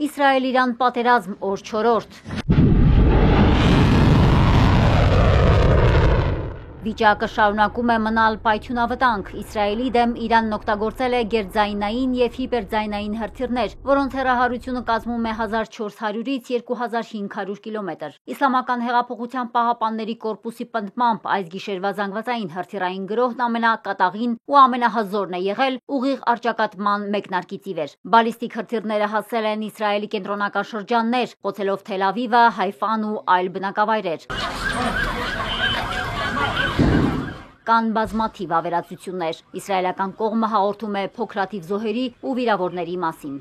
Իսրայել-Իրան պատերազմ օր 4-րդ Վիճակը շարունակում է մնալ պայթյունավտանգ։ Իսրայելի դեմ Իրանն օգտագործել է գերձայնային և հիպերձայնային հրթիռներ, որոնց հեռահարությունը կազմում է 1400-ից 2500 կիլոմետր։ Իսլամական հեղափոխության պահապանների կորպուսի պնդմամբ այս գիշերվա զանգվածային հրթիռային գրոհն ամենակատաղին ու ամենահզորն է եղել ուղիղ առճակատման մեկնարկից ի վեր։ Բալիստիկ հրթիռները հասել են Իսրայելի կենտրոնական շրջաններ, խոցելով Թել Ավիվը, Հայֆան ու այլ բնակավայրեր։ Կան բազմաթիվ ավերածություններ։ Իսրայելական կողմը հաղորդում է փոքրաթիվ զոհերի ու վիրավորների մասին։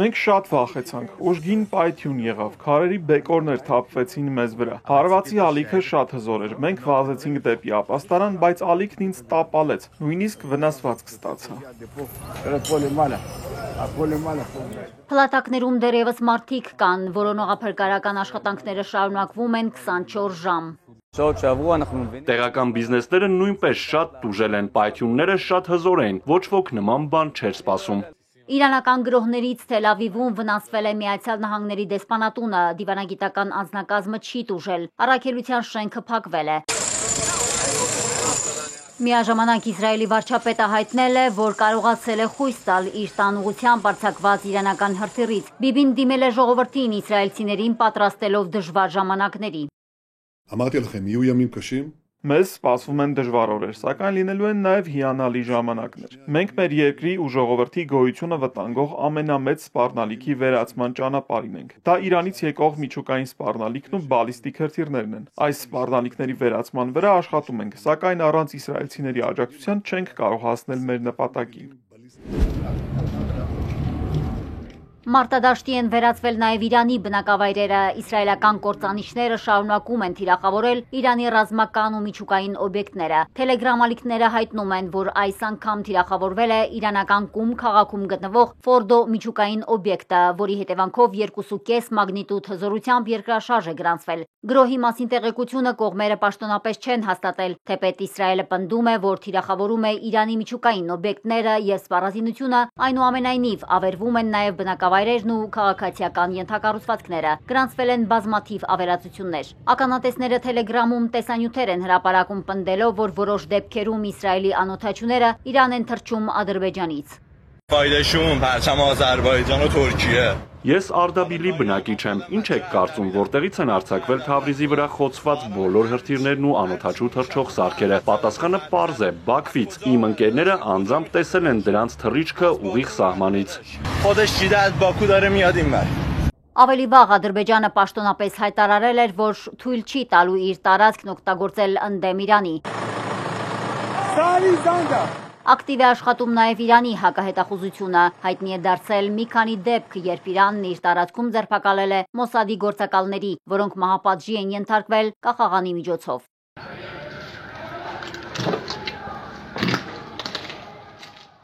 Մենք շատ վախեցանք, ուժգին պայթյուն եղավ, քարերի բեկորներ թափվեցին մեզ վրա։ Հարվածի ալիքը շատ հզոր էր, մենք վազեցինք դեպի ապաստարան, բայց ալիքն ինձ տապալեց, նույնիսկ վնասվածք ստացա։ Փլատակներում դեռևս մարդիկ կան, որոնողափրկարական աշխատանքները շարունակվում են 24 ժամ։ Տեղական բիզնեսները նույնպես շատ տուժել են, պայթյունները շատ հզոր էին, ոչ ոք նման բան չէր սպասում։ Իրանական գրոհներից Թել Ավիվում վնասվել է Միացյալ Նահանգների դեսպանատունը, դիվանագիտական անձնակազմը չի տուժել, առաքելության շենքը փակվել է։ Միաժամանակ Իսրայելի վարչապետը հայտնել է, որ կարողացել է խույս տալ իր տան ուղղությամբ արձակված իրանական հրթիռից։ Բիբին դիմել է ժողովրդին իսրայելցիներին պատրաստելով դժվար ժամանակների։ Մեզ սպասվում են դժվար օրեր, սակայն լինելու են նաև հիանալի ժամանակներ։ Մենք մեր երկրի ու ժողովրդի գոյությունը վտանգող ամենամեծ սպառնալիքի վերացման ճանապարհին ենք։ Դա Իրանից եկող միջուկային սպառնալիքն ու բալիստիկ հրթիռներն են։ Այս սպառնալիքների վերացման վրա աշխատում ենք, սակայն առանց իսրայելցիների աջակցության չենք կարող հասնել մեր նպատակին։ Մարտադաշտի են վերածվել նաև Իրանի բնակավայրերը։ Իսրայելական կործանիչները շարունակում են թիրախավորել Իրանի ռազմական ու միջուկային օբյեկտները։ Թելեգրամ ալիքները հայտնում են, որ այս անգամ թիրախավորվել է իրանական Կում քաղաքում գտնվող Ֆորդո միջուկային օբյեկտը, որի հետևանքով 2.5 մագնիտուդ հզորությամբ երկրաշարժ է գրանցվել։ Գրոհի մասին տեղեկությունը կողմերը պաշտոնապես չեն հաստատել, թեպետ Իսրայելը պնդում է, որ թիրախավորում է Իրանի միջուկային օբյեկտները և սպառազինությունը, այնուամենայնիվ ավերվում են նաև բնակավայրերն ու քաղաքացիական ենթակառուցվածքները։ Գրանցվել են բազմաթիվ ավերածություններ։ Ականատեսները Թելեգրամում տեսանյութեր են հրապարակում պնդելով, որ որոշ դեպքերում Իսրայելի անօդաչուները Իրան են թռչում Ադրբեջանից։ Ես Արդաբիլի բնակիչ եմ, ինչ եք կարծում, որտեղից են արձակվել Թավրիզի վրա խոցված բոլոր հրթիռներն ու անօդաչու թռչող սարքերը։ Պատասխանը պարզ է, Բաքվից։ Իմ ընկերները անձամբ տեսել են դրանց թռիչքը ուղիղ սահմանից։ Ավելի վաղ Ադրբեջանը պաշտոնապես հայտարարել էր, որ թույլ չի տալու իր տարածքն օգտագործել ընդդեմ Իրանի։ Ակտիվ է աշխատում նաև Իրանի հակահետախուզությունը։ Հայտնի է դարձել մի քանի դեպք, երբ Իրանն իր տարածքում ձերբակալել է Մոսադի գործակալների, որոնք մահապատժի են ենթարկվել կախաղանի միջոցով։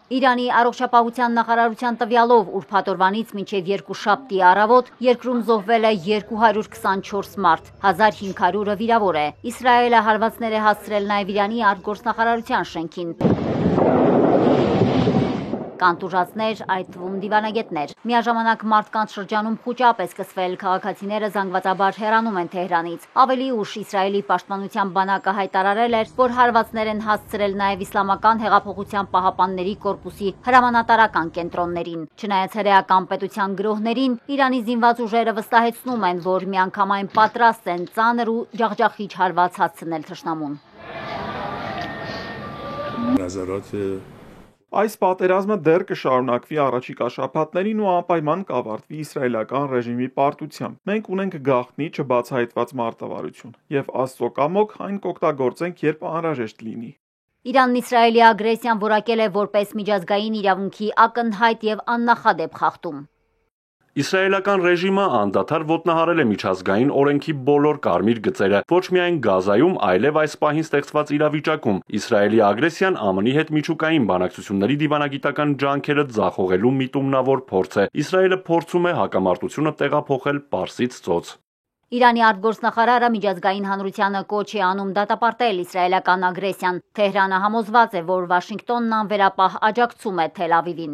Իրանի առողջապահության նախարարության տվյալով ուրբաթ օրվանից մինչև երկուշաբթի առավոտ երկրում զոհվել է 224 մարդ, 1500-ը վիրավոր է։ Իսրայելը հարվածներ է հասցրել նաև Իրանի արտգործնախարարության շենքին։ Կան տուժածներ, այդ թվում դիվանագետներ։ Միաժամանակ մարդկանց շրջանում խուճապ է սկսվել, քաղաքացիները զանգվածաբար հեռանում են Թեհրանից։ Ավելի ուշ Իսրայելի պաշտպանության բանակը հայտարարել էր, որ հարվածներ են հասցրել նաև Իսլամական հեղափոխության պահապանների կորպուսի հրամանատարական կենտրոններին։ Չնայած հրեական պետության գրոհներին, Իրանի զինված ուժերը վստահեցնում են, որ միանգամայն պատրաստ են ծանր ու ջախջախիչ հարված հասցնել թշնամուն։ Այս պատերազմը դեռ կշարունակվի առաջիկա շաբաթներին ու անպայման կավարտվի իսրայելական ռեժիմի պարտությամբ։ Մենք ունենք գաղտնի չբացահայտված մարտավարություն, եւ Աստծո կամոք այն կօգտագործենք, երբ անհրաժեշտ լինի։ Իրանն Իսրայելի ագրեսիան որակել է որպես միջազգային իրավունքի ակնհայտ եւ աննախադեպ խախտում։ Իսրայելական ռեժիմը անդադար ոտնահարել է միջազգային օրենքի բոլոր կարմիր գծերը, ոչ միայն Գազայում, այլև այս պահին ստեղծված իրավիճակում։ Իսրայելի ագրեսիան ԱՄՆ-ի հետ միջուկային բանակցությունների դիվանագիտական ջանքերը ձախողելու միտումնավոր փորձ է։ Իսրայելը փորձում է հակամարտությունը տեղափոխել Պարսից ծոց։ Իրանի արտգործնախարարը միջազգային հանրությանը կոչ է անում դատապարտել իսրայելական ագրեսիան։ Թեհրանը համոզված է, որ Վաշինգտոնն անվերապահ աջակցում է Թել Ավիվին։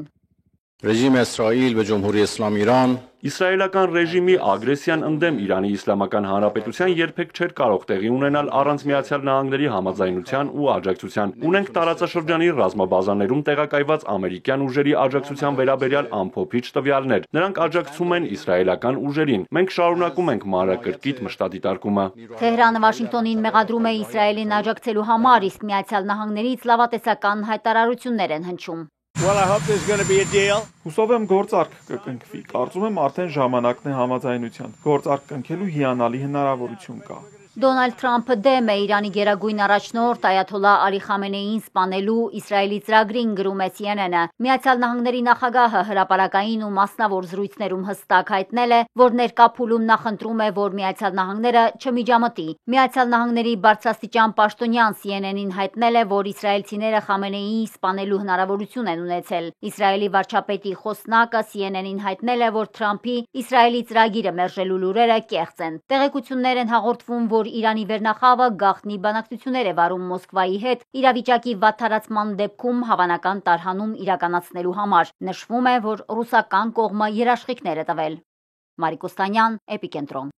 Ռեժիմ Իսրայել ve Cumhuriyet İslam İran Իսրայելական ռեժիմի ագրեսիան ընդդեմ Իրանի Իսլամական Հանրապետության երբեք չէր կարող տեղի ունենալ առանց Միացյալ Նահանգների համաձայնության ու աջակցության։ Ունենք տարածաշրջանի ռազմաբազաներում տեղակայված ամերիկյան ուժերի աջակցության վերաբերյալ ամփոփիչ տվյալներ։ Նրանք աջակցում են իսրայելական ուժերին։ Մենք շարունակում ենք մանրակրկիտ մշտադիտարկումը։ Թեհրանը Վաշինգտոնին մեղադրում է Իսրայելին աջակցելու համար, իսկ Միացյալ Նահանգներից լավատեսական հայտարարություններ են հնչում։ Հուսով եմ գործարք կկնքվի, կարծում եմ արդեն ժամանակն է համաձայնության, գործարք կնքելու հիանալի հնարավորություն կա։ Դոնալդ Թրամփը դեմ է Իրանի գերագույն առաջնորդ Այաթոլլա Ալի Խամենեիին սպանելու Իսրայելի ծրագրին, գրում է CNN-ը։ Միացյալ Նահանգների նախագահը հրապարակային ու մասնավոր զրույցներում հստակ հայտնել է, որ ներկա փուլում նախընտրում է, որ Միացյալ Նահանգները չմիջամտի։ Միացյալ Նահանգների բարձրաստիճան պաշտոնյան CNN-ին հայտնել է, որ իսրայելցիները Խամենեիին սպանելու հնարավորություն են ունեցել։ Իսրայելի վարչապետի խոսնակը CNN-ին հայտնել է, որ Թրամփի Իսրայելի ծրագիրը մերժելու լուրերը կեղծ են։ Տեղեկություններ են հաղորդվում, որ Իրանի վերնախավը գաղտնի բանակցություններ է վարում Մոսկվայի հետ իրավիճակի վատթարացման դեպքում հավանական տարհանում իրականացնելու համար։ Նշվում է, որ ռուսական կողմը երաշխիքներ է տվել։ Մարիկ Օստանյան, Էպիկենտրոն։